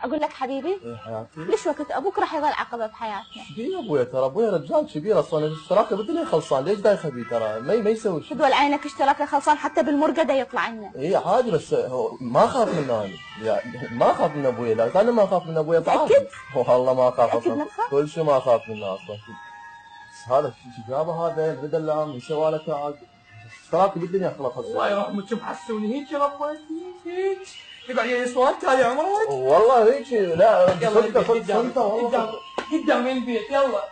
اقول لك حبيبي، ايه حياتي؟ ليش وقت ابوك راح يظل عقبه بحياتنا؟ ايش يا ابويا؟ ترى ابويا رجال كبير اصلا، اشتراكه بالدنيا خلصان، ليش دايخه بيه؟ ترى ما يسوي شيء. تدول عينك اشتراكه خلصان، حتى بالمرقده يطلع لنا. اي عادي، بس هو ما اخاف منه انا، يعني ما اخاف من ابويا، لا انا ما اخاف من ابويا تعال. متأكد؟ والله ما اخاف متأكد اصلا، ما تخاف؟ كل شيء ما اخاف منه اصلا. بس هذا شو جابه هذا البدلام من سوى لك عاد؟ اشتراكي بالدنيا خلاص. الله يرحمك محسوني هيك ربيتني هيك يقعد يسوان تالي عمرك. والله هيك لا يلا صدق والله قدام البيت يلا.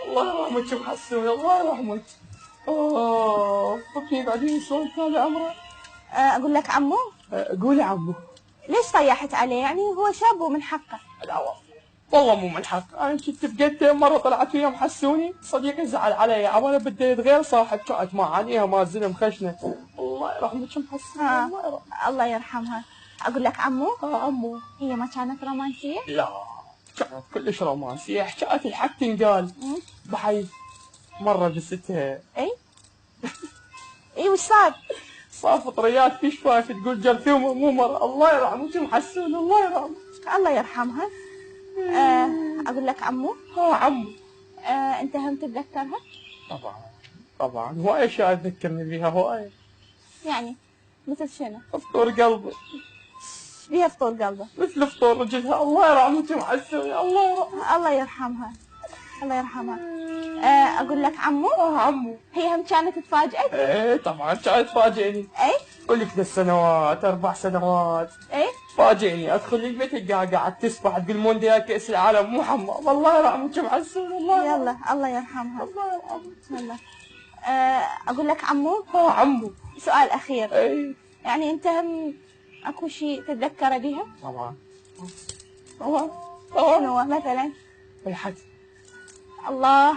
الله يرحمك محسوني الله يرحمك. اوكي قاعدين يسوون تالي عمرك. اقول لك عمو، قولي عمو. ليش طيحت عليه؟ يعني هو شاب ومن حقه. لا والله مو من حق، انا كنت بقيت مره طلعت ويا محسوني صديقي زعل علي، عماله بديت غير صاحب كانت معانيها ما زلم خشنه. الله يرحمك محسوني الله يرحمك. الله يرحمها. اقول لك عمو، عمو هي ما كانت رومانسيه؟ لا كانت كلش رومانسيه، حكاية الحق تنقال. بحي مرة جستها. اي وش صار؟ صار فطريات في شفايف تقول جرثومة مو مرة. الله يرحمك محسون الله يرحمك. الله يرحمها. اقول لك عمو، عمو انت هم تتذكرها؟ طبعا هواي اشياء تذكرني بيها هواي. يعني مثل شنو؟ فطور قلبي. بيها فطور قلبه؟ مثل فطور رجلها. الله يرحمك محسون الله يرحمها. الله يرحمها. الله يرحمها. اقول لك عمو، عمو هي هم كانت تفاجئك؟ ايه طبعا كانت تفاجئني. قول لك 3 سنوات 4 سنوات. تفاجئني ادخل البيت تلقاها قاعد تسبح تقول مونديال كاس العالم مو حمام. الله يرحمك محسون الله يرحمها. يلا الله يرحمها. الله يرحمك. يلا. اقول لك عمو، عمو سؤال اخير. يعني انت هم اكو شيء تتذكره بيها؟ طبعا شنو مثلا؟ الحد. الله.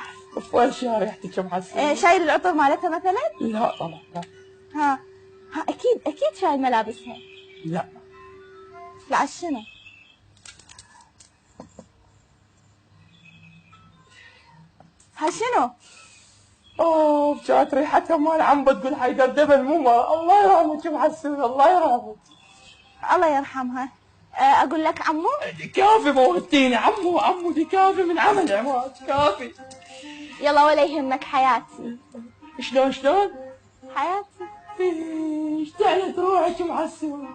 وين شاي ريحتك محسن؟ شايل العطر مالتها مثلا؟ لا طبعا لا. ها اكيد شايل ملابسها. لا شنو؟ ها شنو؟ كانت ريحتها مال عنبه تقول حيدر دبل مو مال. الله يرحمك محسن الله يرحمك. الله يرحمها. اقول لك عمو، دي كافي موتيني عمو دي كافي من عمل عماد كافي. يلا ولا يهمك حياتي. شلون حياتي. اشتعلت روحك محسن.